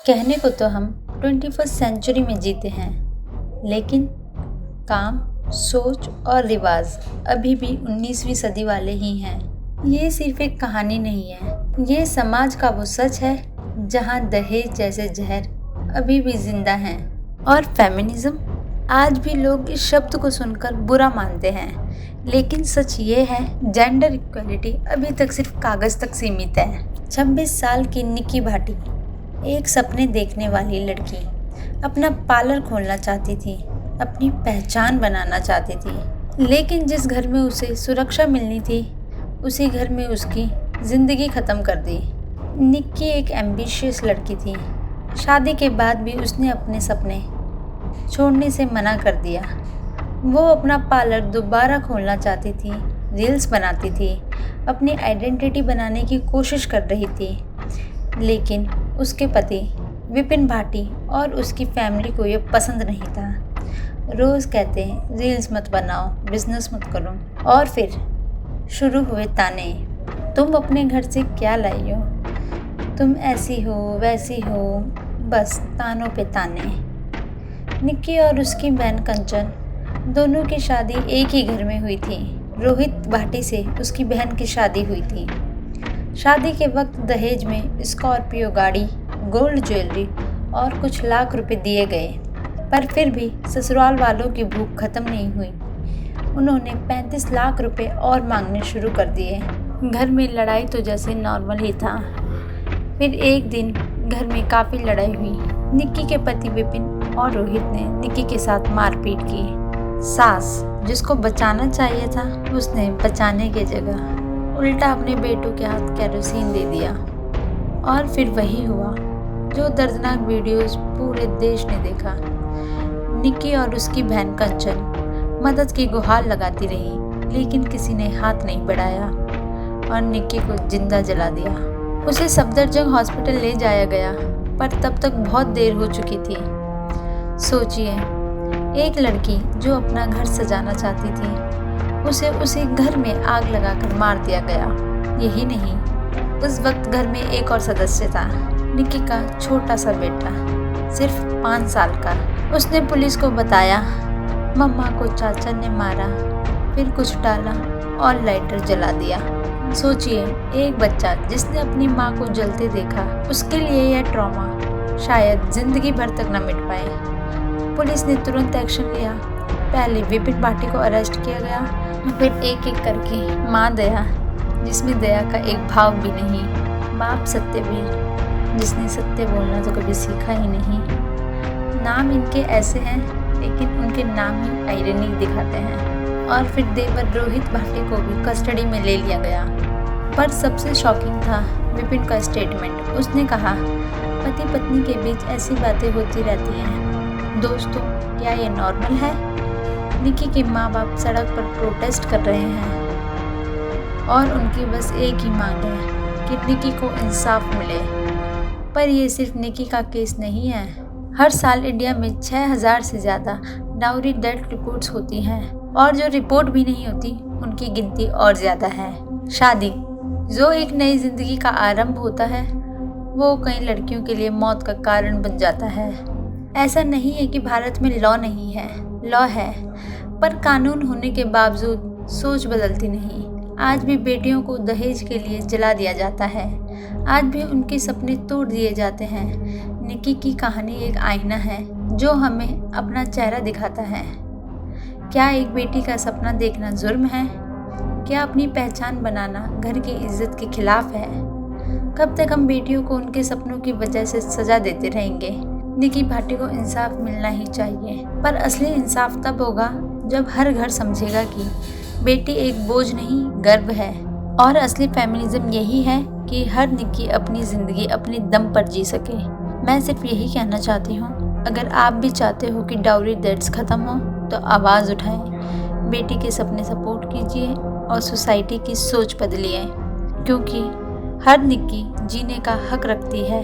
कहने को तो हम 21st सेंचुरी में जीते हैं, लेकिन काम, सोच और रिवाज अभी भी 19वीं सदी वाले ही हैं। ये सिर्फ एक कहानी नहीं है, ये समाज का वो सच है जहाँ दहेज जैसे जहर अभी भी जिंदा हैं। और फेमिनिज्म, आज भी लोग इस शब्द को सुनकर बुरा मानते हैं, लेकिन सच ये है जेंडर इक्वलिटी अभी तक सिर्फ कागज़ तक सीमित है। 26 साल की निक्की भाटी, एक सपने देखने वाली लड़की, अपना पार्लर खोलना चाहती थी, अपनी पहचान बनाना चाहती थी, लेकिन जिस घर में उसे सुरक्षा मिलनी थी उसी घर में उसकी ज़िंदगी ख़त्म कर दी। निक्की एक एम्बिशियस लड़की थी। शादी के बाद भी उसने अपने सपने छोड़ने से मना कर दिया। वो अपना पार्लर दोबारा खोलना चाहती थी, रील्स बनाती थी, अपनी आइडेंटिटी बनाने की कोशिश कर रही थी, लेकिन उसके पति विपिन भाटी और उसकी फैमिली को ये पसंद नहीं था। रोज़ कहते रील्स मत बनाओ, बिजनेस मत करो। और फिर शुरू हुए ताने, तुम अपने घर से क्या लाई हो, तुम ऐसी हो वैसी हो, बस तानों पे ताने। निक्की और उसकी बहन कंचन दोनों की शादी एक ही घर में हुई थी। रोहित भाटी से उसकी बहन की शादी हुई थी। शादी के वक्त दहेज में स्कॉर्पियो गाड़ी, गोल्ड ज्वेलरी और कुछ लाख रुपए दिए गए, पर फिर भी ससुराल वालों की भूख खत्म नहीं हुई। उन्होंने 35 लाख रुपए और मांगने शुरू कर दिए। घर में लड़ाई तो जैसे नॉर्मल ही था। फिर एक दिन घर में काफ़ी लड़ाई हुई। निक्की के पति विपिन और रोहित ने निक्की के साथ मारपीट की। सास, जिसको बचाना चाहिए था, उसने बचाने की जगह उल्टा अपने बेटों के हाथ केरोसिन दे दिया। और फिर वही हुआ जो दर्दनाक वीडियोस पूरे देश ने देखा। निक्की और उसकी बहन कंचन मदद की गुहार लगाती रही, लेकिन किसी ने हाथ नहीं बढ़ाया और निक्की को जिंदा जला दिया। उसे सफदरजंग हॉस्पिटल ले जाया गया, पर तब तक बहुत देर हो चुकी थी। सोचिए, एक लड़की जो अपना घर सजाना चाहती थी, उसे उसी घर में आग लगाकर मार दिया गया। यही नहीं, उस वक्त घर में एक और सदस्य था, निक्की का छोटा सा बेटा, सिर्फ 5 साल का। उसने पुलिस को बताया, मम्मा को चाचा ने मारा, फिर कुछ डाला और लाइटर जला दिया। सोचिए, एक बच्चा जिसने अपनी माँ को जलते देखा, उसके लिए यह ट्रॉमा शायद जिंदगी भर तक न मिट पाए। पुलिस ने तुरंत एक्शन लिया। पहले विपिन भाटी को अरेस्ट किया गया, फिर एक एक करके माँ दया, जिसमें दया का एक भाव भी नहीं, बाप सत्यवीर, जिसने सत्य बोलना तो कभी सीखा ही नहीं। नाम इनके ऐसे हैं, लेकिन उनके नाम ही आयरनी दिखाते हैं। और फिर देवर रोहित भाटी को भी कस्टडी में ले लिया गया। पर सबसे शॉकिंग था विपिन का स्टेटमेंट। उसने कहा, पति पत्नी के बीच ऐसी बातें होती रहती हैं। दोस्तों, क्या ये नॉर्मल है? निक्की के माँ बाप सड़क पर प्रोटेस्ट कर रहे हैं और उनकी बस एक ही मांग है कि निक्की को इंसाफ मिले। पर ये सिर्फ निक्की का केस नहीं है। हर साल इंडिया में 6000 से ज़्यादा डाउरी डेथ रिपोर्ट्स होती हैं, और जो रिपोर्ट भी नहीं होती उनकी गिनती और ज़्यादा है। शादी, जो एक नई ज़िंदगी का आरंभ होता है, वो कई लड़कियों के लिए मौत का कारण बन जाता है। ऐसा नहीं है कि भारत में लॉ नहीं है, लॉ है, पर कानून होने के बावजूद सोच बदलती नहीं। आज भी बेटियों को दहेज के लिए जला दिया जाता है, आज भी उनके सपने तोड़ दिए जाते हैं। निक्की की कहानी एक आईना है जो हमें अपना चेहरा दिखाता है। क्या एक बेटी का सपना देखना जुर्म है? क्या अपनी पहचान बनाना घर की इज्जत के खिलाफ है? कब तक हम बेटियों को उनके सपनों की वजह से सजा देते रहेंगे? निक्की भाटी को इंसाफ मिलना ही चाहिए, पर असली इंसाफ तब होगा जब हर घर समझेगा कि बेटी एक बोझ नहीं, गर्व है। और असली फेमिनिज्म यही है कि हर निक्की अपनी ज़िंदगी अपने दम पर जी सके। मैं सिर्फ यही कहना चाहती हूँ, अगर आप भी चाहते हो कि डाउरी डेथ्स ख़त्म हो तो आवाज़ उठाएं, बेटी के सपने सपोर्ट कीजिए और सोसाइटी की सोच बदलिए, क्योंकि हर निक्की जीने का हक रखती है।